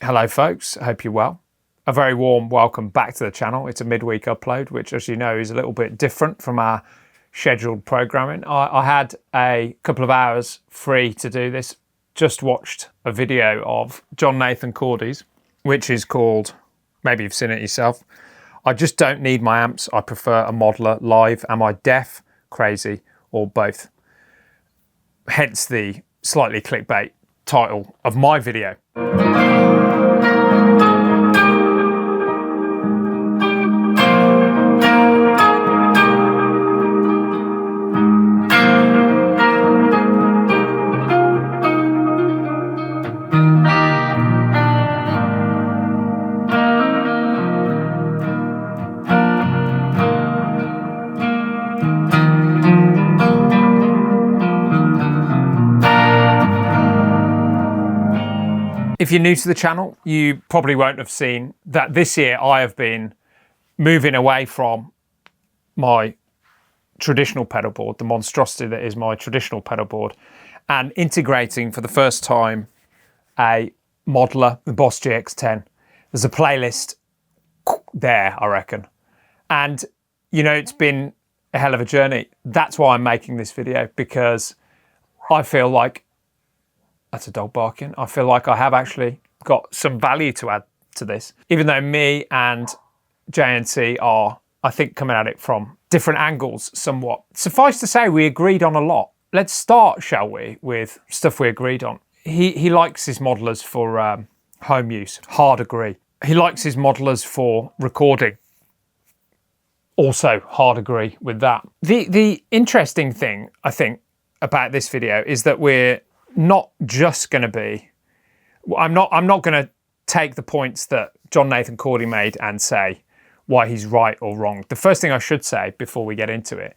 Hello folks, I hope you're well. A very warm welcome back to the channel. It's a midweek upload, which as you know is a little bit different from our scheduled programming. I had a couple of hours free to do this. Just watched a video of John Nathan Cordy's, which is called, maybe you've seen it yourself, I Just Don't Need My Amps, I Prefer a Modeler Live. Am I deaf, crazy, or both? Hence the slightly clickbait title of my video. If you're new to the channel, you probably won't have seen that this year I have been moving away from my traditional pedal board, the monstrosity that is my traditional pedal board, and integrating for the first time a modeler, the Boss GX10. There's a playlist there, I reckon. And, you know, it's been a hell of a journey. That's why I'm making this video, because I feel like, that's a dog barking, I feel like I have actually got some value to add to this. Even though me and JNC are, I think, coming at it from different angles somewhat. Suffice to say, we agreed on a lot. Let's start, shall we, with stuff we agreed on. He likes his modelers for home use. Hard agree. He likes his modelers for recording. Also hard agree with that. The interesting thing, I think, about this video is that we're not just going to be, I'm not going to take the points that John Nathan Cordy made and say why he's right or wrong. The first thing I should say before we get into it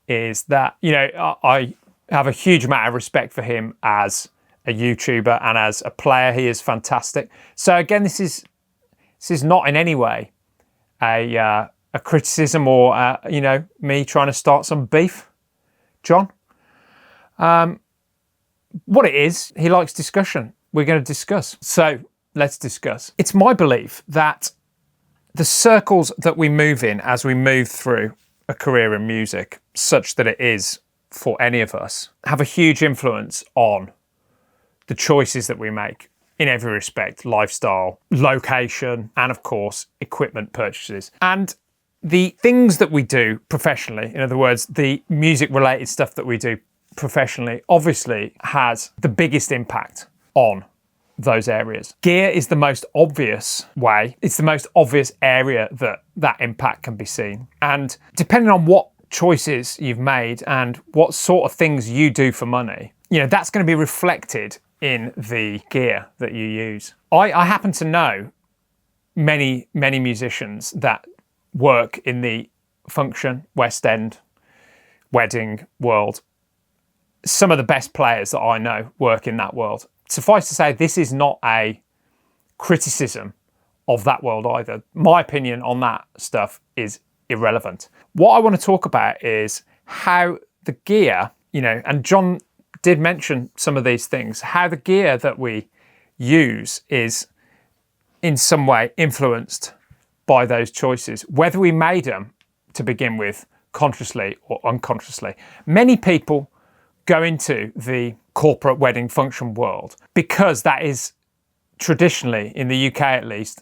is that, you know, I have a huge amount of respect for him as a YouTuber and as a player. He is fantastic. So again, this is not in any way a criticism or you know, me trying to start some beef, John. What it is, he likes discussion. We're going to discuss. So let's discuss. It's my belief that the circles that we move in as we move through a career in music, such that it is for any of us, have a huge influence on the choices that we make in every respect: lifestyle, location, and of course, equipment purchases. And the things that we do professionally, in other words, the music related stuff that we do professionally, obviously has the biggest impact on those areas. Gear is the most obvious way. It's the most obvious area that impact can be seen. And depending on what choices you've made and what sort of things you do for money, you know, that's going to be reflected in the gear that you use. I happen to know many musicians that work in the function, West End, wedding world. Some of the best players that I know work in that world. Suffice to say, this is not a criticism of that world either. My opinion on that stuff is irrelevant. What I want to talk about is how the gear, you know, and John did mention some of these things, how the gear that we use is in some way influenced by those choices, whether we made them to begin with consciously or unconsciously. Many people go into the corporate wedding function world because that is traditionally, in the UK at least,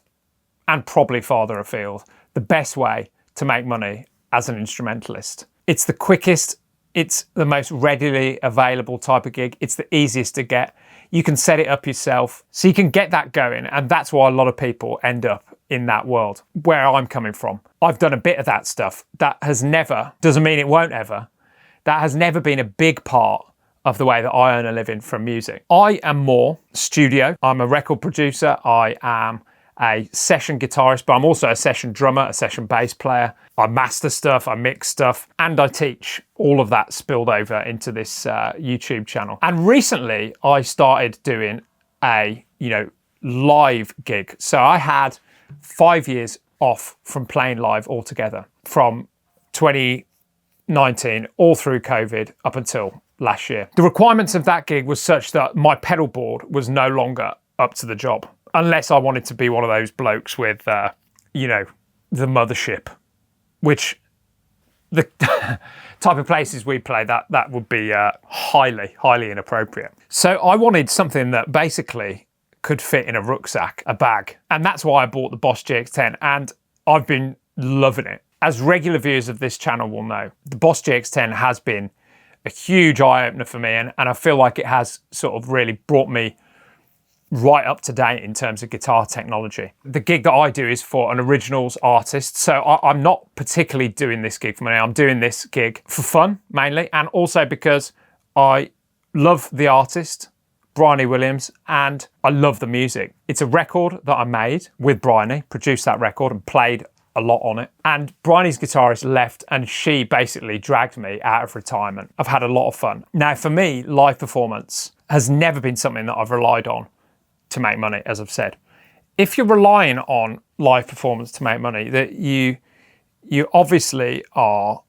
and probably farther afield, the best way to make money as an instrumentalist. It's the quickest, it's the most readily available type of gig, it's the easiest to get. You can set it up yourself, so you can get that going, and that's why a lot of people end up in that world. Where I'm coming from, I've done a bit of that stuff. That has never, doesn't mean it won't ever, that has never been a big part of the way that I earn a living from music. I am more studio. I'm a record producer. I am a session guitarist, but I'm also a session drummer, a session bass player. I master stuff, I mix stuff, and I teach. All of that spilled over into this YouTube channel. And recently I started doing a, you know, live gig. So I had 5 years off from playing live altogether, from 2019 all through COVID up until last year. The requirements of that gig was such that my pedal board was no longer up to the job. unless I wanted to be one of those blokes with, you know, the mothership, which the type of places we play, that would be highly inappropriate. So I wanted something that basically could fit in a rucksack, a bag. And that's why I bought the Boss GX10, and I've been loving it. As regular viewers of this channel will know, the Boss GX10 has been a huge eye-opener for me, and I feel like it has sort of really brought me right up to date in terms of guitar technology. The gig that I do is for an originals artist, so I'm not particularly doing this gig for money. I'm doing this gig for fun, mainly, and also because I love the artist, Bryony Williams, and I love the music. It's a record that I made with Bryony, produced that record and played a lot on it. And Bryony's guitarist left, and she basically dragged me out of retirement. I've had a lot of fun. Now, for me, live performance has never been something that I've relied on to make money, as I've said. If you're relying on live performance to make money, that you obviously are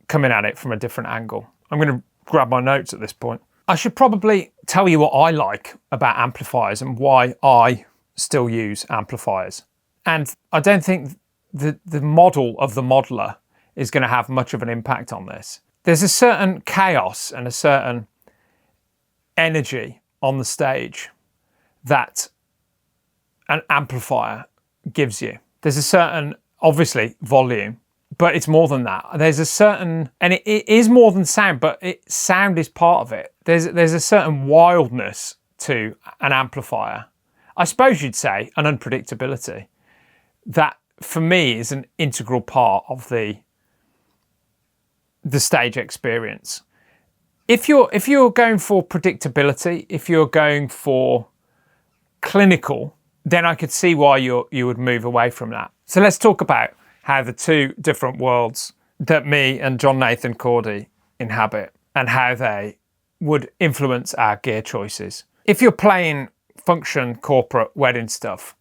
coming at it from a different angle. I'm going to grab my notes at this point. I should probably tell you what I like about amplifiers and why I still use amplifiers. And I don't think the model of the modeler is going to have much of an impact on this. There's a certain chaos and a certain energy on the stage that an amplifier gives you. There's a certain, obviously, volume, but it's more than that. There's a certain, and it is more than sound, but sound is part of it. There's a certain wildness to an amplifier. I suppose you'd say an unpredictability that for me is an integral part of the stage experience. If you're going for predictability, if you're going for clinical, then I could see why you would move away from that. So let's talk about how the two different worlds that me and John Nathan Cordy inhabit and how they would influence our gear choices. If you're playing function, corporate, wedding stuff,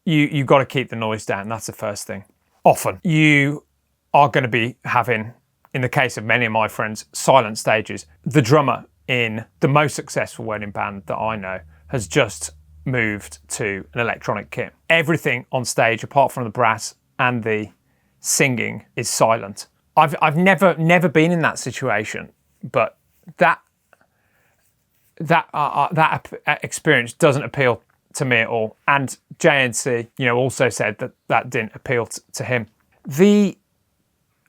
you've got to keep the noise down. That's the first thing. Often you are going to be having, in the case of many of my friends, silent stages. The drummer in the most successful wedding band that I know has just moved to an electronic kit. Everything on stage, apart from the brass and the singing, is silent. I've never been in that situation, but that experience doesn't appeal to me at all. And JNC, also said that didn't appeal to him. The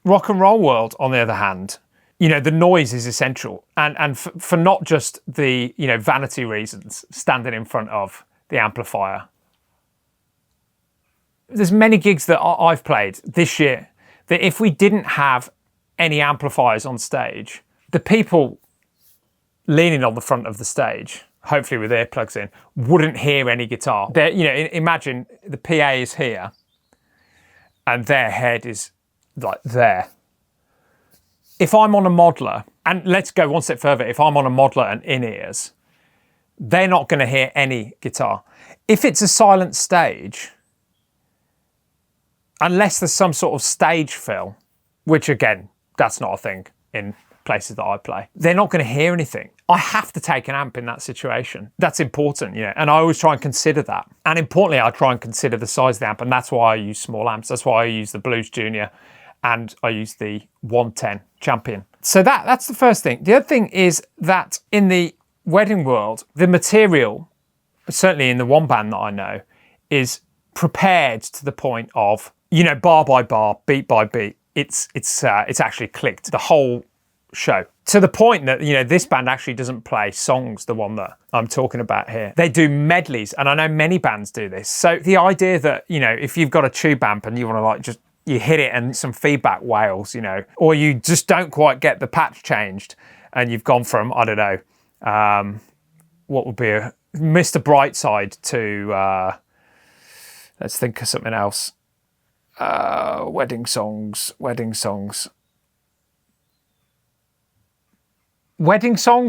rock and roll world, on the other hand, the noise is essential, and for not just the vanity reasons, standing in front of the amplifier. There's many gigs that I've played this year that if we didn't have any amplifiers on stage, the people leaning on the front of the stage, hopefully with earplugs in, wouldn't hear any guitar. Imagine the PA is here and their head is like there. If I'm on a modeler, and let's go one step further, if I'm on a modeler and in-ears, they're not going to hear any guitar. If it's a silent stage, unless there's some sort of stage fill, which again, that's not a thing in places that I play, they're not going to hear anything. I have to take an amp in that situation. That's important, and I always try and consider that. And importantly, I try and consider the size of the amp, and that's why I use small amps. That's why I use the Blues Junior and I use the 110 Champion. So that's the first thing. The other thing is that in the wedding world, the material, certainly in the one band that I know, is prepared to the point of, bar by bar, beat by beat. It's actually clicked the whole show to the point that this band actually doesn't play songs, the one that I'm talking about here. They do medleys, and I know many bands do this. So the idea that if you've got a tube amp and you want to you hit it and some feedback wails, or you just don't quite get the patch changed and you've gone from, I don't know, what would be a Mr. Brightside to let's think of something else. Wedding songs. Wedding songs,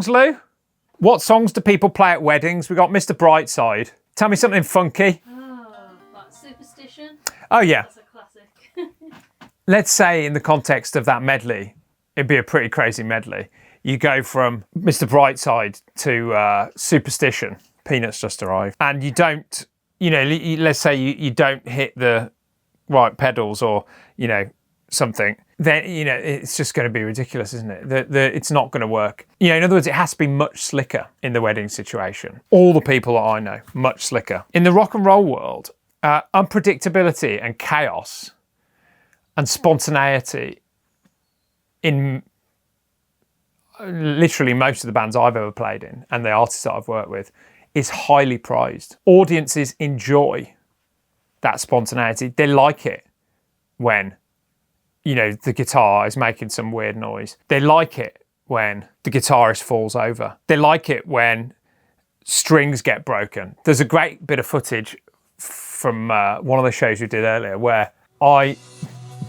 Lou? What songs do people play at weddings? We got Mr. Brightside. Tell me something funky. Oh, like Superstition. Oh, yeah. That's a classic. Let's say in the context of that medley, it'd be a pretty crazy medley. You go from Mr. Brightside to Superstition, Peanuts Just Arrived, and you don't let's say you don't hit the right pedals or, something, then, it's just going to be ridiculous, isn't it? It's not going to work. In other words, it has to be much slicker in the wedding situation. All the people that I know, much slicker. In the rock and roll world, unpredictability and chaos and spontaneity in literally most of the bands I've ever played in and the artists that I've worked with is highly prized. Audiences enjoy that spontaneity. They like it when, the guitar is making some weird noise. They like it when the guitarist falls over. They like it when strings get broken. There's a great bit of footage from one of the shows we did earlier where I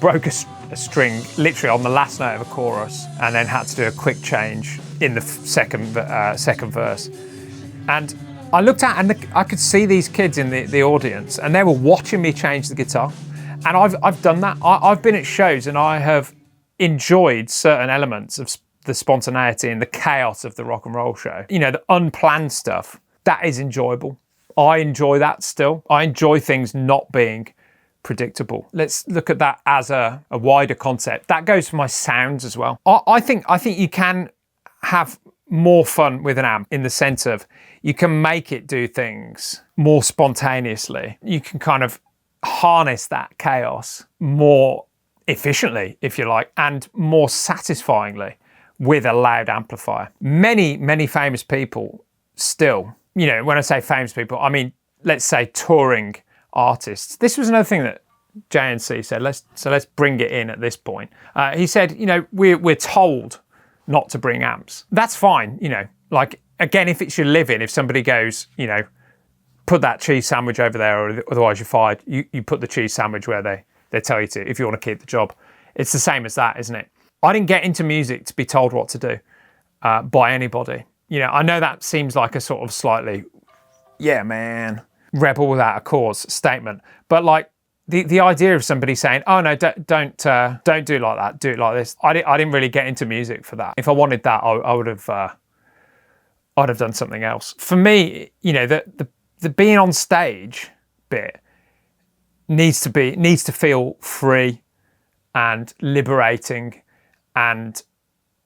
broke a string literally on the last note of a chorus and then had to do a quick change in the second verse. And I looked at and I could see these kids in the audience and they were watching me change the guitar. And I've done that. I've been at shows and I have enjoyed certain elements of the spontaneity and the chaos of the rock and roll show. The unplanned stuff, that is enjoyable. I enjoy that still. I enjoy things not being predictable. Let's look at that as a wider concept. That goes for my sounds as well. I think you can have more fun with an amp in the sense of you can make it do things more spontaneously. You can kind of harness that chaos more efficiently, if you like, and more satisfyingly with a loud amplifier. Many famous people still, when I say famous people, I mean, let's say touring artists. This was another thing that JNC said. Let's bring it in at this point. He said, we're told not to bring amps. That's fine, like, again, if it's your living, if somebody goes, put that cheese sandwich over there or otherwise you're fired, you put the cheese sandwich where they tell you to if you want to keep the job. It's the same as that, isn't it? I didn't get into music to be told what to do by anybody. I know that seems like a sort of slightly, yeah, man, rebel without a cause statement, but like the idea of somebody saying, oh no, don't do it like that, do it like this. I didn't really get into music for that. If I wanted that, I would have, I'd have done something else. For me, the being on stage bit needs to feel free and liberating and,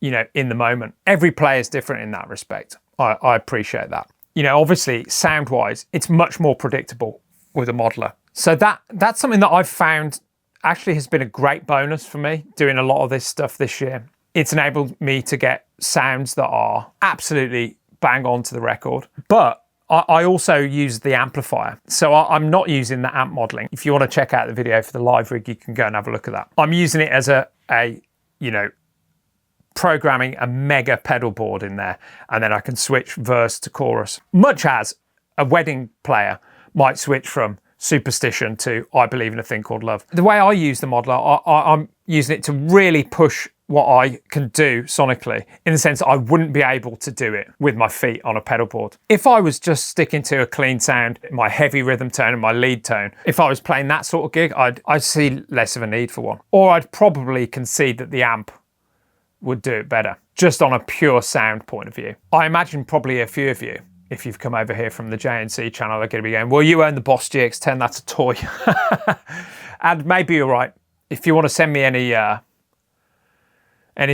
in the moment. Every player is different in that respect. I appreciate that. Obviously, sound-wise, it's much more predictable with a modeler. So that's something that I've found actually has been a great bonus for me doing a lot of this stuff this year. It's enabled me to get sounds that are absolutely bang on to the record, but I also use the amplifier. So I'm not using the amp modeling. If you want to check out the video for the live rig, you can go and have a look at that. I'm using it as a programming a mega pedal board in there, and then I can switch verse to chorus, much as a wedding player might switch from Superstition to I Believe in a Thing Called Love. The way I use the modeler, I'm using it to really push what I can do sonically, in the sense I wouldn't be able to do it with my feet on a pedal board. If I was just sticking to a clean sound, my heavy rhythm tone and my lead tone, if I was playing that sort of gig, I'd see less of a need for one. Or I'd probably concede that the amp would do it better, just on a pure sound point of view. I imagine probably a few of you, if you've come over here from the JNC channel, are going to be going, well, you own the Boss GX10, that's a toy. And maybe you're right. If you want to send me any of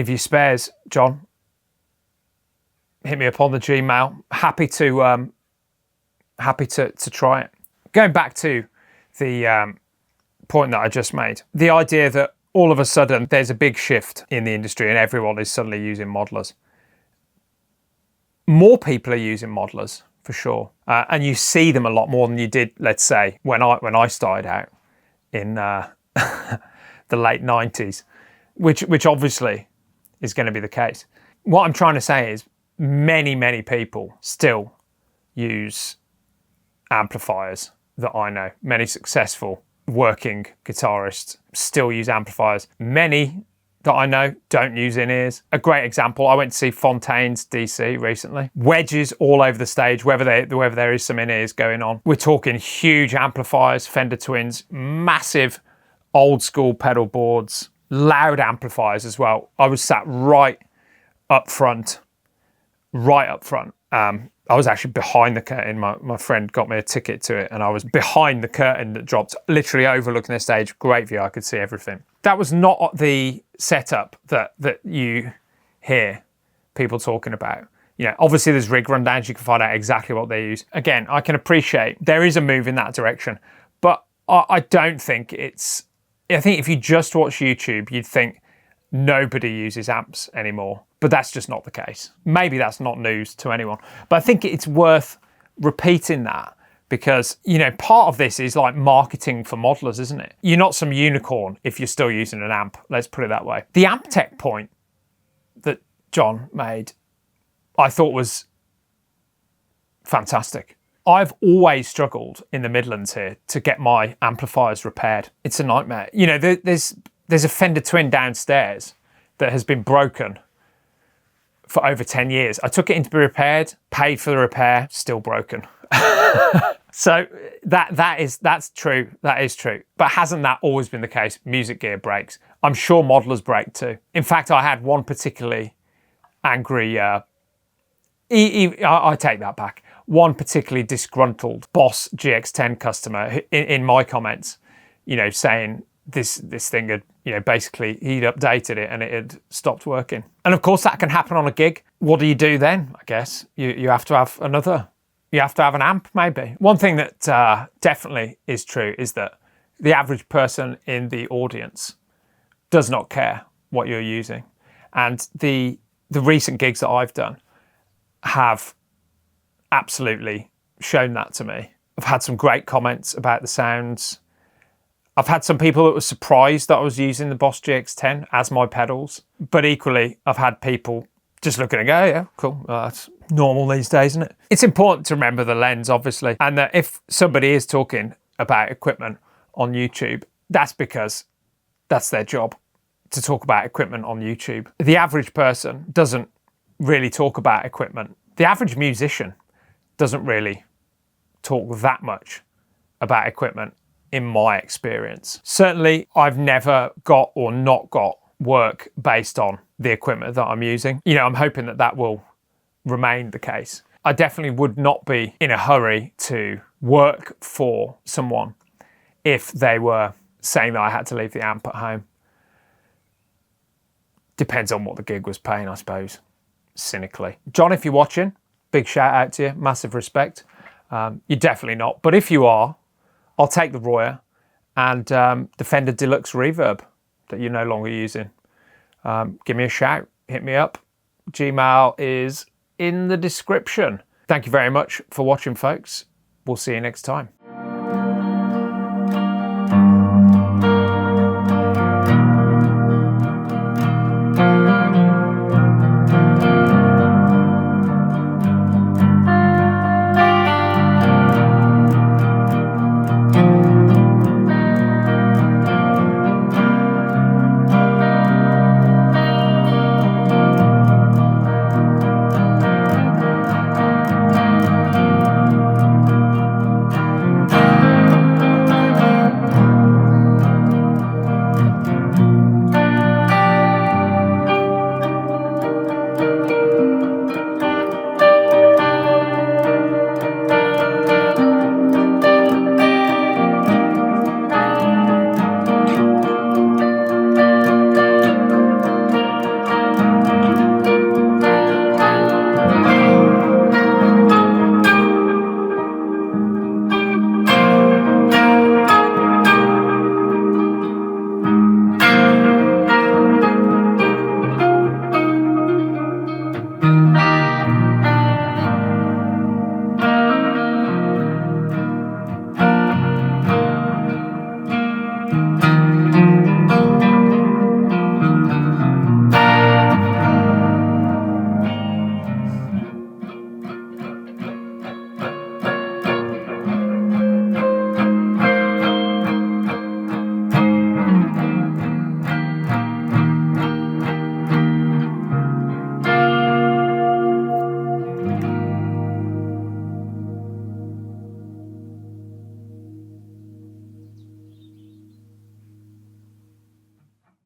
your spares, John, hit me up on the Gmail. Happy to try it. Going back to the point that I just made, the idea that all of a sudden there's a big shift in the industry and everyone is suddenly using modelers. More people are using modelers for sure, and you see them a lot more than you did, let's say, when I started out in the late 90s, which obviously is going to be the case. What I'm trying to say is many people still use amplifiers that I know. Many successful working guitarists still use amplifiers. Many that I know don't use in-ears. A great example, I went to see Fontaine's DC recently. Wedges all over the stage, whether there is some in-ears going on. We're talking huge amplifiers, Fender Twins, massive old school pedal boards, loud amplifiers as well. I was sat right up front. I I was actually behind the curtain. My friend got me a ticket to it, and I was behind the curtain that dropped, literally overlooking the stage. Great view, I could see everything. That was not the setup that you hear people talking about. You know, obviously there's rig rundowns, you can find out exactly what they use. Again, I can appreciate there is a move in that direction, but I don't think it's, I think if you just watch YouTube, you'd think nobody uses amps anymore, but that's just not the case. Maybe that's not news to anyone, but I think it's worth repeating that because, you know, part of this is like marketing for modelers, isn't it? You're not some unicorn if you're still using an amp, let's put it that way. The amp tech point that John made, I thought was fantastic. I've always struggled in the Midlands here to get my amplifiers repaired. It's a nightmare. You know, there's a Fender Twin downstairs that has been broken for over 10 years. I took it in to be repaired, paid for the repair, still broken. So that's true. That is true. But hasn't that always been the case? Music gear breaks. I'm sure modelers break too. In fact, I had one particularly angry, I take that back. One particularly disgruntled Boss GX10 customer in my comments, you know, saying this thing had, you know, basically he'd updated it and it had stopped working. And of course that can happen on a gig. What do you do then? I guess you have to have you have to have an amp maybe. One thing that definitely is true is that the average person in the audience does not care what you're using. And the recent gigs that I've done have absolutely shown that to me. I've had some great comments about the sounds. I've had some people that were surprised that I was using the Boss GX10 as my pedals, but equally I've had people just looking and go, yeah, cool, that's normal these days, isn't it? It's important to remember the lens, obviously, and that if somebody is talking about equipment on YouTube, that's because that's their job, to talk about equipment on YouTube. The average person doesn't really talk about equipment. The average musician doesn't really talk that much about equipment in my experience. Certainly, I've never got or not got work based on the equipment that I'm using. You know, I'm hoping that that will remain the case. I definitely would not be in a hurry to work for someone if they were saying that I had to leave the amp at home. Depends on what the gig was paying, I suppose, cynically. John, if you're watching, big shout out to you, massive respect. You're definitely not, but if you are, I'll take the Royer and the Fender Deluxe Reverb that you're no longer using. Give me a shout, hit me up. Gmail is in the description. Thank you very much for watching, folks. We'll see you next time.